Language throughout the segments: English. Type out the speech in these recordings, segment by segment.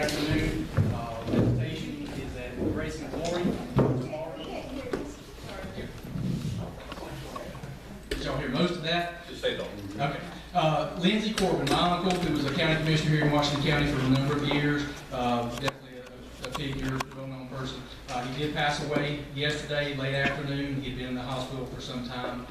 afternoon. Visitation is at Grace and Glory tomorrow. Did y'all hear most of that? Just say that. Okay. Lindsey Corbin, my uncle, who was a county commissioner here in Washington County for a number of years, definitely a figure, well-known person. He did pass away yesterday, late afternoon. He'd been in the hospital for some time.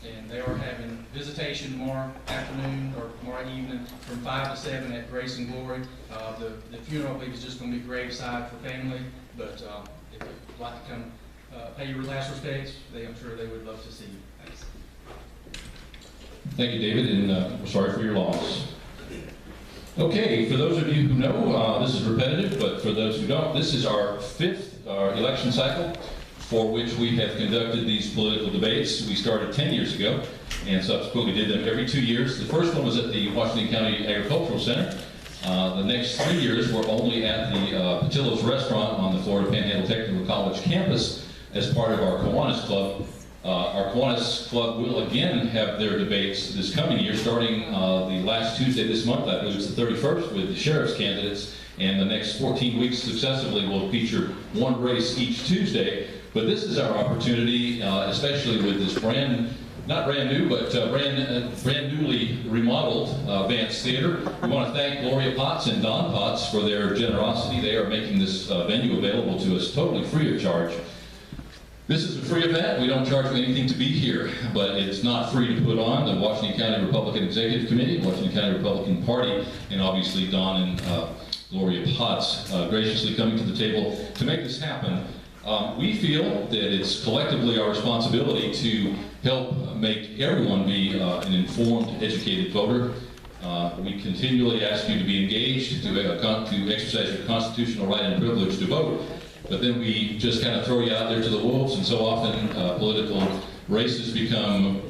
And they are having visitation tomorrow afternoon or tomorrow evening from 5 to 7 at Grace and Glory. The funeral, I believe, is just going to be graveside for family, but if you'd like to come pay your last respects, I'm sure they would love to see you. Thanks. Thank you, David, and we're sorry for your loss. Okay, for those of you who know, this is repetitive, but for those who don't, this is our 5th election cycle for which we have conducted these political debates. We started 10 years ago and subsequently did them every 2 years. The first one was at the Washington County Agricultural Center. The next 3 years were only at the Patillo's Restaurant on the Florida Panhandle Technical College campus as part of our Kiwanis Club. Our Kiwanis Club will again have their debates this coming year, starting the last Tuesday this month. I believe it's the 31st, with the sheriff's candidates, and the next 14 weeks successively will feature one race each Tuesday. But this is our opportunity, especially with this not brand new, but brand newly remodeled Vance Theater. We want to thank Gloria Potts and Don Potts for their generosity. They are making this venue available to us totally free of charge. This is a free event. We don't charge you anything to be here, but it's not free to put on. The Washington County Republican Executive Committee, Washington County Republican Party, and obviously Don and Gloria Potts graciously coming to the table to make this happen. We feel that it's collectively our responsibility to help make everyone be an informed, educated voter. We continually ask you to be engaged, to exercise your constitutional right and privilege to vote. But then we just kind of throw you out there to the wolves, and so often political races become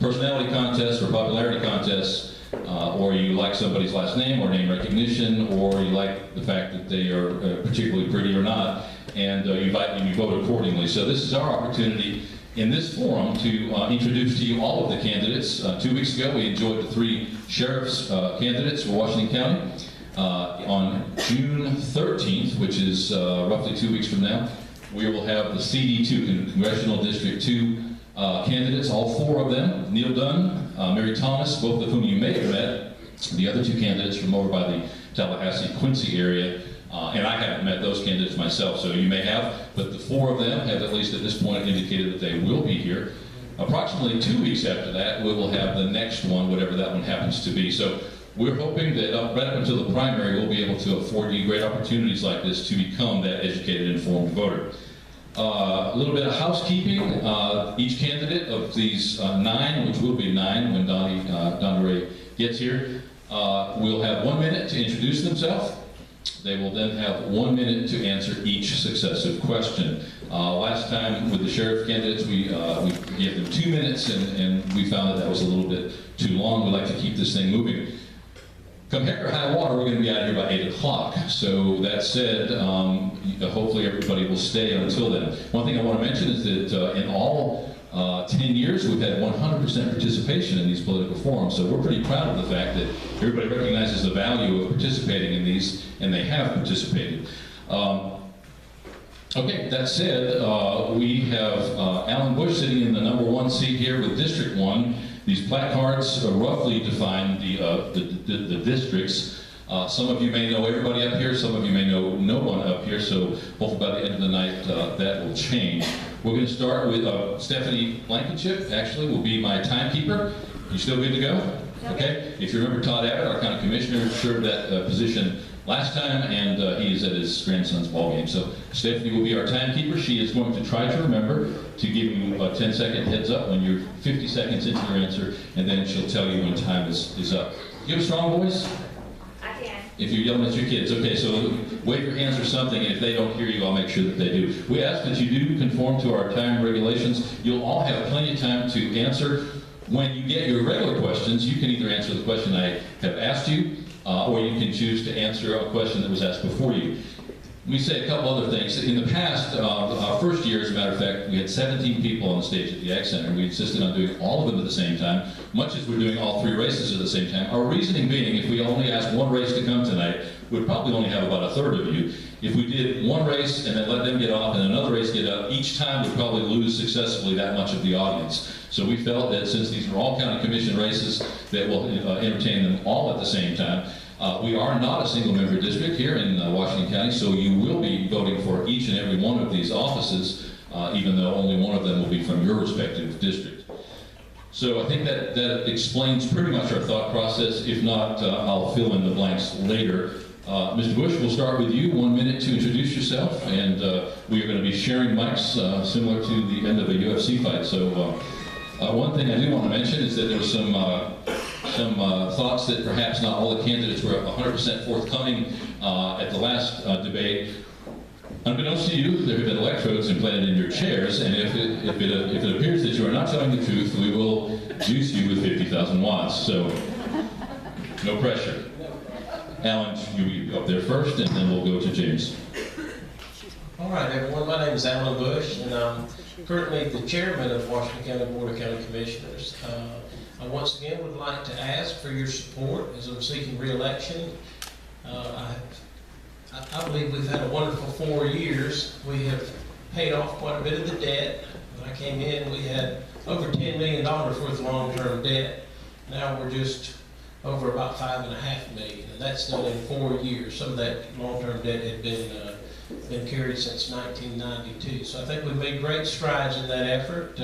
personality contests or popularity contests, or you like somebody's last name or name recognition, or you like the fact that they are particularly pretty or not, and you vote accordingly. So this is our opportunity in this forum to introduce to you all of the candidates. 2 weeks ago we enjoyed the 3 sheriff's candidates for Washington County. On June 13th, which is roughly 2 weeks from now, we will have the CD2, Congressional District 2 candidates, all 4 of them, Neil Dunn, Mary Thomas, both of whom you may have met, the other 2 candidates from over by the Tallahassee, Quincy area, and I haven't met those candidates myself, so you may have, but the 4 of them have, at least at this point, indicated that they will be here. Approximately 2 weeks after that, we will have the next one, whatever that one happens to be. So we're hoping that right up until the primary, we'll be able to afford you great opportunities like this to become that educated, informed voter. A little bit of housekeeping. Each candidate of these 9, which will be 9 when Donna Ray gets here, will have 1 minute to introduce themselves. They will then have 1 minute to answer each successive question. Last time with the sheriff candidates, we gave them 2 minutes, and we found that was a little bit too long. We like to keep this thing moving. Come heck or high water, we're going to be out here by 8 o'clock. So that said, hopefully everybody will stay until then. One thing I want to mention is that in all 10 years, we've had 100% participation in these political forums. So we're pretty proud of the fact that everybody recognizes the value of participating in these, and they have participated. Okay, that said, we have Alan Bush sitting in the #1 seat here with District 1. These placards roughly define the districts. Some of you may know everybody up here, some of you may know no one up here, so hopefully by the end of the night that will change. We're going to start with Stephanie Blankenship, actually, will be my timekeeper. You still good to go? Okay. If you remember Todd Abbott, our county commissioner, served that position last time, and he is at his grandson's ball game. So Stephanie will be our timekeeper. She is going to try to remember to give you a 10-second heads up when you're 50 seconds into your answer, and then she'll tell you when time is up. You have a strong voice? I can. If you're yelling at your kids, okay, so wave your hands or something, and if they don't hear you, I'll make sure that they do. We ask that you do conform to our time regulations. You'll all have plenty of time to answer. When you get your regular questions, you can either answer the question I have asked you, or you can choose to answer a question that was asked before you. Let me say a couple other things. In the past, our first year, as a matter of fact, we had 17 people on the stage at the Ag Center. We insisted on doing all of them at the same time, much as we're doing all 3 races at the same time. Our reasoning being, if we only ask 1 race to come tonight, would probably only have about a third of you. If we did one race and then let them get off and another race get up, each time we'd probably lose successfully that much of the audience. So we felt that since these are all county commission races, that we'll entertain them all at the same time. We are not a single member district here in Washington County, so you will be voting for each and every one of these offices, even though only one of them will be from your respective district. So I think that explains pretty much our thought process. If not, I'll fill in the blanks later. Mr. Bush, we'll start with you. 1 minute to introduce yourself, and we are going to be sharing mics similar to the end of a UFC fight. So one thing I do want to mention is that there was some thoughts that perhaps not all the candidates were 100% forthcoming at the last debate. Unbeknownst to you, there have been electrodes implanted in your chairs, and if it appears that you are not telling the truth, we will juice you with 50,000 watts. So, no pressure. Alan, you go up there first, and then we'll go to James. All right, everyone. My name is Alan Bush, and I'm currently the chairman of Washington County Board of County Commissioners. I once again would like to ask for your support as I'm seeking re-election. I believe we've had a wonderful 4 years. We have paid off quite a bit of the debt. When I came in, we had over $10 million worth of long-term debt. Now we're just over about $5.5 million, and that's done in 4 years. Some of that long-term debt had been carried since 1992. So I think we've made great strides in that effort.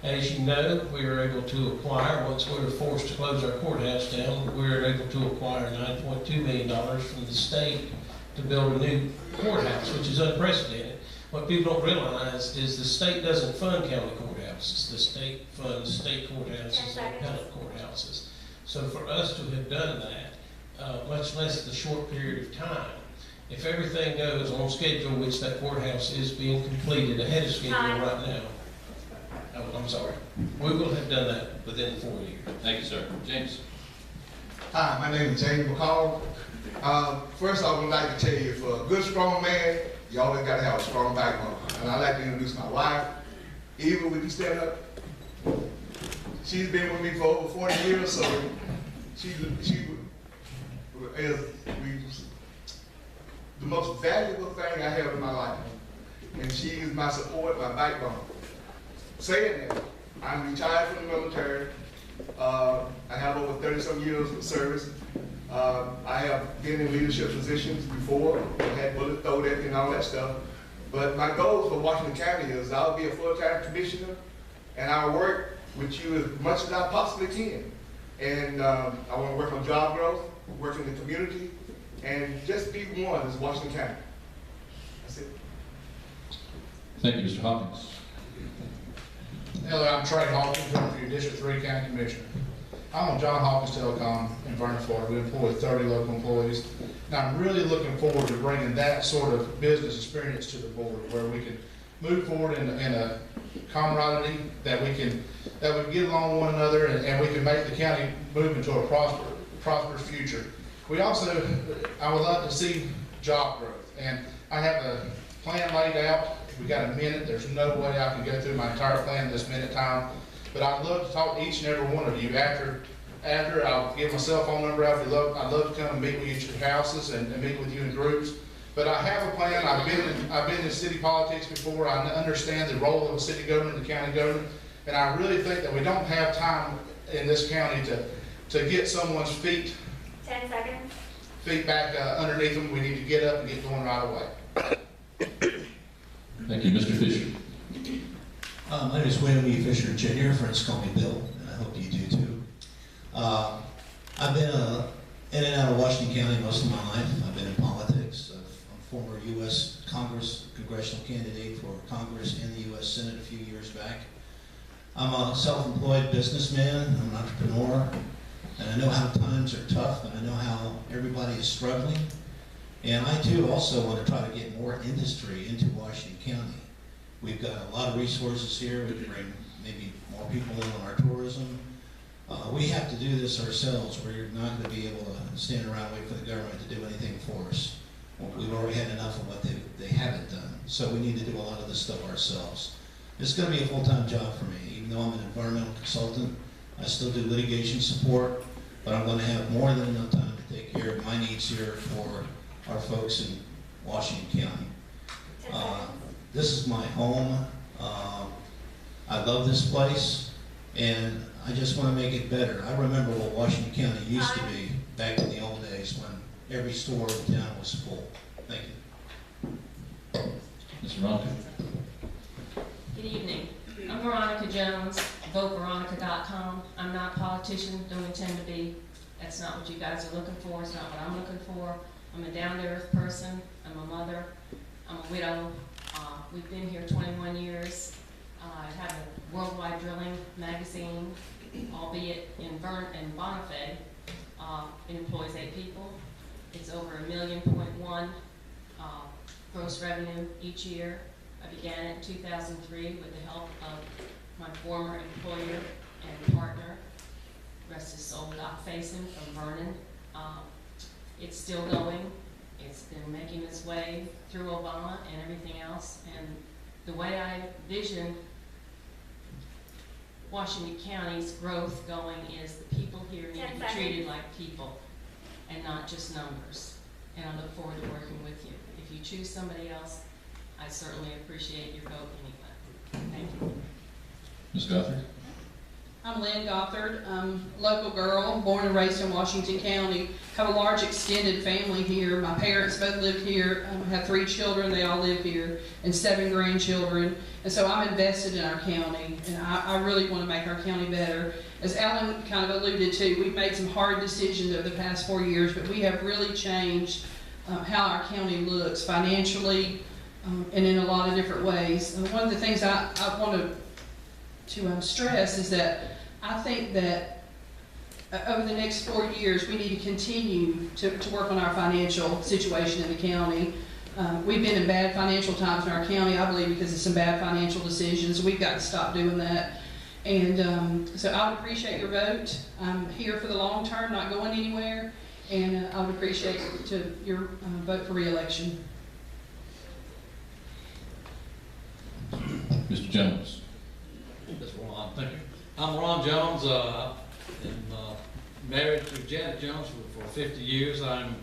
As you know, we were able to acquire, once we were forced to close our courthouse down, we were able to acquire $9.2 million from the state to build a new courthouse, which is unprecedented. What people don't realize is the state doesn't fund county courthouses. The state funds state courthouses and appellate courthouses. So for us to have done that, much less the short period of time, if everything goes on schedule, which that courthouse is being completed ahead of schedule right now, I'm sorry, we will have done that within 4 years. Thank you, sir. James. Hi, my name is James McCall. First, I would like to tell you, for a good, strong man, you always got to have a strong backbone. And I'd like to introduce my wife. Eva, would you stand up? She's been with me for over 40 years, so she is the most valuable thing I have in my life. And she is my support, my backbone. Saying that, I'm retired from the military. I have over 30-some years of service. I have been in leadership positions before. I had bullet thrown at me and all that stuff. But my goals for Washington County is I'll be a full-time commissioner, and I'll work with you as much as I possibly can. And I want to work on job growth, work in the community, and just be one as Washington County. That's it. Thank you, Mr. Hopkins. Hello, I'm Trey Hawkins, running for your District 3 County Commissioner. I'm on John Hawkins Telecom in Vernon, Florida. We employ 30 local employees. And I'm really looking forward to bringing that sort of business experience to the board, where we can move forward in a camaraderie, that we can get along with one another, and we can make the county move into a prosperous future. We also, I would love to see job growth, and I have a plan laid out. We got a minute. There's no way I can go through my entire plan in this minute time, but I'd love to talk to each and every one of you after I'll give my cell phone number out. I'd love to come and meet with you at your houses and meet with you in groups. But I have a plan. I've been in city politics before. I understand the role of the city government and the county government, and I really think that we don't have time in this county to get someone's feet 10 seconds. Feet back underneath them. We need to get up and get going right away. Thank you, Mr. Fisher. My name is William E. Fisher Jr. Friends call me Bill, and I hope you do too. I've been in and out of Washington County most of my life. I've been in politics. I'm a former U.S. congressional candidate for Congress and the U.S. Senate a few years back. I'm a self-employed businessman. I'm an entrepreneur. And I know how times are tough, and I know how everybody is struggling. And I too also want to try to get more industry into Washington County. We've got a lot of resources here. We can bring maybe more people in on our tourism. We have to do this ourselves. We're not going to be able to stand around and wait for the government to do anything for us. We've already had enough of what they haven't done. So we need to do a lot of this stuff ourselves. It's going to be a full-time job for me. Even though I'm an environmental consultant, I still do litigation support, but I'm going to have more than enough time to take care of my needs here for our folks in Washington County. This is my home. I love this place, and I just want to make it better. I remember what Washington County used to be back in the old days when every store in town was full. Thank you. Mr. Ronco? Good evening. I'm Veronica Jones, voteveronica.com. I'm not a politician, don't intend to be. That's not what you guys are looking for. It's not what I'm looking for. I'm a down-to-earth person. I'm a mother. I'm a widow. We've been here 21 years. I have a worldwide drilling magazine, albeit in Bonifay. It employs 8 people. It's over $1.1 million gross revenue each year. I began it in 2003 with the help of my former employer and partner, rest his soul, Doc Faison from Vernon. It's still going. It's been making its way through Obama and everything else. And the way I vision Washington County's growth going is the people here need to be treated like people and not just numbers. And I look forward to working with you. If you choose somebody else, I certainly appreciate your vote anyway. Thank you. Ms. Gothard? I'm Lynn Gothard, local girl, born and raised in Washington County. Have a large extended family here. My parents both lived here. I have 3 children, they all live here, and 7 grandchildren. And so I'm invested in our county, and I really want to make our county better. As Alan kind of alluded to, we've made some hard decisions over the past 4 years, but we have really changed how our county looks financially and in a lot of different ways. And one of the things I want to stress is that I think that over the next 4 years, we need to continue to work on our financial situation in the county. We've been in bad financial times in our county, I believe, because of some bad financial decisions. We've got to stop doing that. And so I would appreciate your vote. I'm here for the long term, not going anywhere. And I would appreciate your vote for re-election. Mr. Jones? That's Ron, thank you. I'm Ron Jones, married to Janet Jones for 50 years. I'm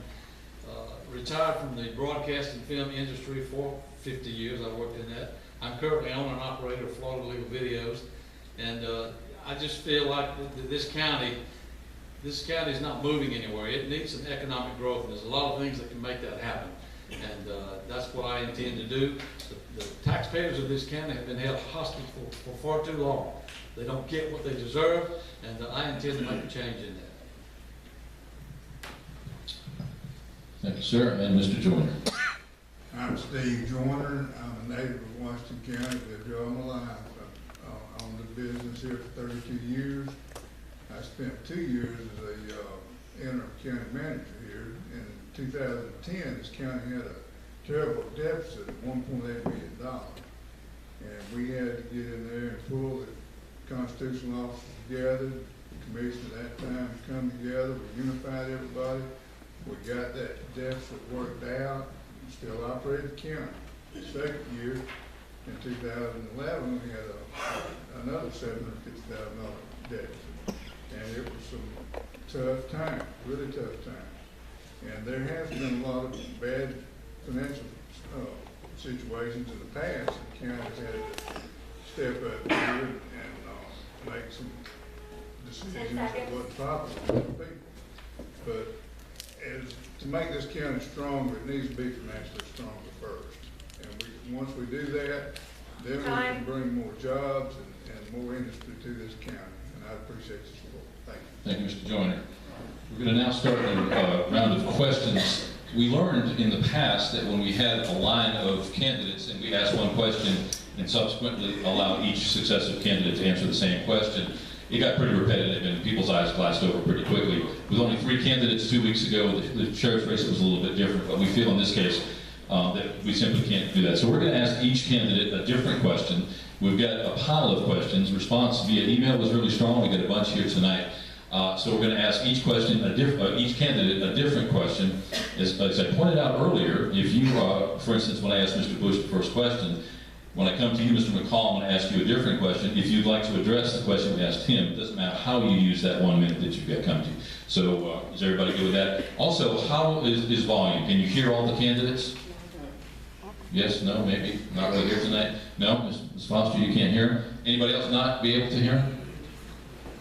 retired from the broadcast and film industry for 50 years. I worked in that. I'm currently owner and operator of Florida Legal Videos, and I just feel like this county is not moving anywhere. It needs some economic growth, and there's a lot of things that can make that happen. And that's what I intend to do. The taxpayers of this county have been held hostage for far too long. They don't get what they deserve, and I intend to make a change in that. Thank you, sir. And Mr. Joyner? I'm Steve Joyner. I'm a native of Washington County. Lived all my life. I've owned the business here for 32 years. I spent 2 years as a interim county manager here. In 2010, this county had a terrible deficit of $1.8 million. And we had to get in there and pull the constitutional officers together. The commission at that time come together. We unified everybody. We got that deficit worked out. We still operated the county. The second year, in 2011, we had another $750,000 deficit. And it was some tough times, really tough times. And there has been a lot of bad financial situations in the past. The county's had to step up here and make some decisions that wasn't popular with the people. But to make this county stronger, it needs to be financially stronger first. And once we do that, then we can bring more jobs and more industry to this county. And I appreciate your support. Thank you. Thank you, Mr. Joyner. We're going to now start a round of questions. We learned in the past that when we had a line of candidates and we asked one question and subsequently allowed each successive candidate to answer the same question, it got pretty repetitive and people's eyes glassed over pretty quickly. With only 3 candidates 2 weeks ago, the sheriff's race was a little bit different, but we feel in this case that we simply can't do that. So we're going to ask each candidate a different question. We've got a pile of questions. Response via email was really strong. We got a bunch here tonight. So we're going to ask each candidate a different question. As I pointed out earlier, if you, for instance, when I asked Mr. Bush the first question, When I come to you, Mr. McCall, I'm going to ask you a different question. If you'd like to address the question we asked him, it doesn't matter how you use that 1 minute that you've got come to. So is everybody good with that? Also, how is volume? Can you hear all the candidates? Yes, no, maybe? Not really here tonight? No? Ms. Foster, you can't hear him? Anybody else not be able to hear him?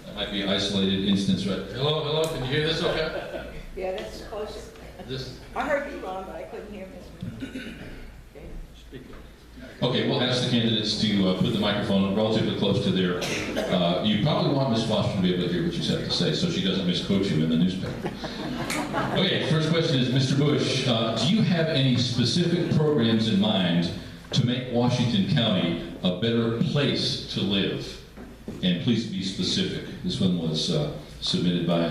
That might be an isolated instance, right? Hello, hello, can you hear this okay? Yeah, that's close. This, I heard you, Ron, but I couldn't hear Miss. speak up. Okay, we'll ask the candidates to put the microphone relatively close to their, you probably want Ms. Foster to be able to hear what you have to say so she doesn't misquote you in the newspaper. Okay, first question is, Mr. Bush, do you have any specific programs in mind to make Washington County a better place to live? And please be specific. This one was submitted by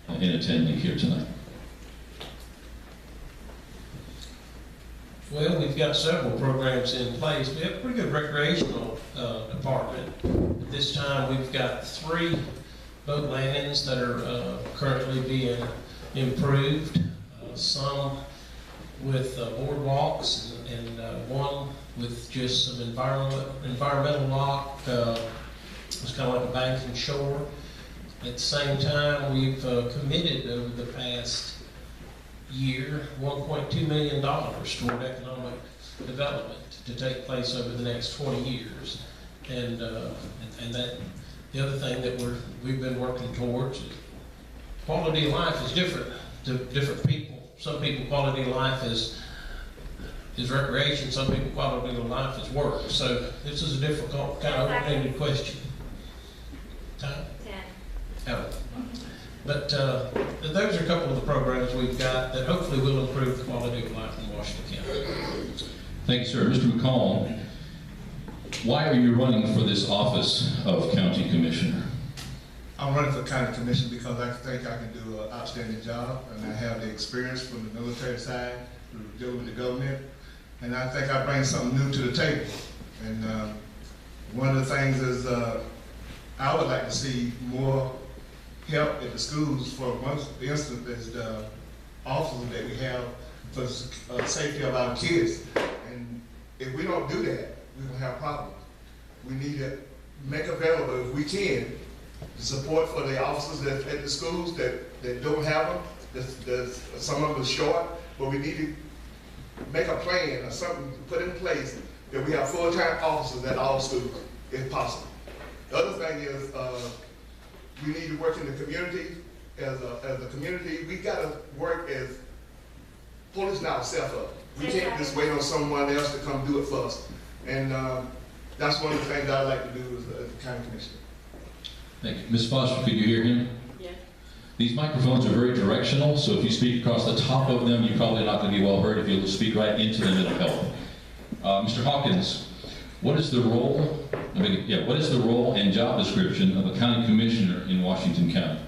an attendee here tonight. Well, we've got several programs in place. We have a pretty good recreational department. At this time, we've got 3 boat landings that are currently being improved. Some with boardwalks and one with just some environmental lock. It's kind of like a bank and shore. At the same time, we've committed over the past year $1.2 million toward economic development to take place over the next 20 years. And that the other thing that we've been working towards, quality of life is different to different people. Some people quality of life is recreation, some people quality of life is work. So this is a difficult kind of open-ended question. Time? 10. Oh. But those are a couple of the programs we've got that hopefully will improve the quality of life in Washington County. Thank you, sir. Mr. McCall, why are you running for this office of County Commissioner? I'm running for county commission because I think I can do an outstanding job, and I have the experience from the military side to deal with the government, and I think I bring something new to the table. And one of the things is I would like to see more help at the schools. For one instance, is the officers that we have for the safety of our kids. And if we don't do that, we're gonna have problems. We need to make available, if we can, the support for the officers that at the schools that don't have them. Some of them are short, but we need to make a plan or something to put in place that we have full-time officers at all schools, if possible. The other thing is, we need to work in the community. As a community, we gotta work as pulling ourselves up. We can't just wait on someone else to come do it for us. And that's one of the things I like to do as a county commissioner. Thank you. Ms. Foster, could you hear him? Yeah. These microphones are very directional, so if you speak across the top of them, you're probably not going to be well heard. If you'll speak right into them, it'll help. Mr. Hawkins, what is the role? What is the role and job description of a county commissioner in Washington County?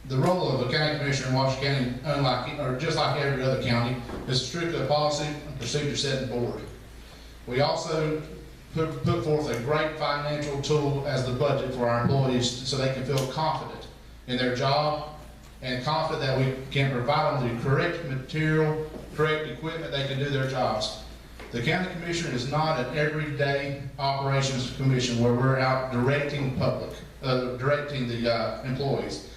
The role of a county commissioner in Washington County, just like every other county, is strictly a policy and procedure setting board. We also put forth a great financial tool as the budget for our employees so they can feel confident in their job and confident that we can provide them the correct material, correct equipment, they can do their jobs. The county commissioner is not an everyday operations commission where we're out directing the employees.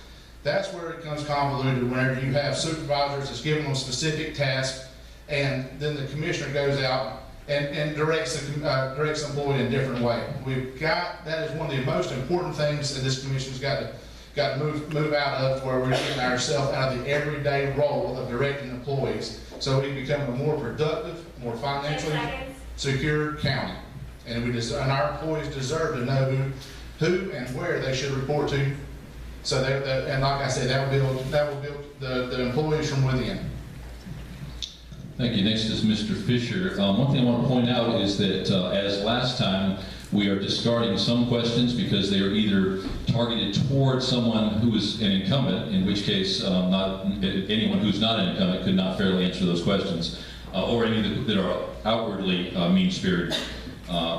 That's where it becomes convoluted whenever you have supervisors that's giving them specific tasks, and then the commissioner goes out and directs the employee in a different way. That is one of the most important things that this commission's got to move out of, where we're getting ourselves out of the everyday role of directing employees, so we become a more productive, more financially secure county. And our employees deserve to know who and where they should report to. So and like I said, that will build the employees from within. Thank you. Next is Mr. Fisher. One thing I want to point out is that as last time, we are discarding some questions because they are either targeted towards someone who is an incumbent, in which case anyone who's not an incumbent could not fairly answer those questions, or any that are outwardly mean-spirited.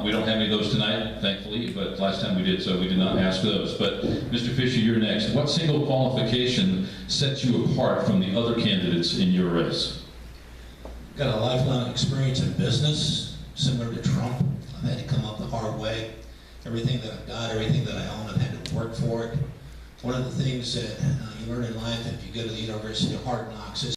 We don't have any of those tonight, thankfully, but last time we did, so we did not ask those. But Mr. Fisher, you're next. What single qualification sets you apart from the other candidates in your race? Got a lifelong experience in business, similar to Trump. I've had to come up the hard way. Everything that I've got, everything that I own, I've had to work for it. One of the things that you learn in life if you go to the University of Hard Knocks is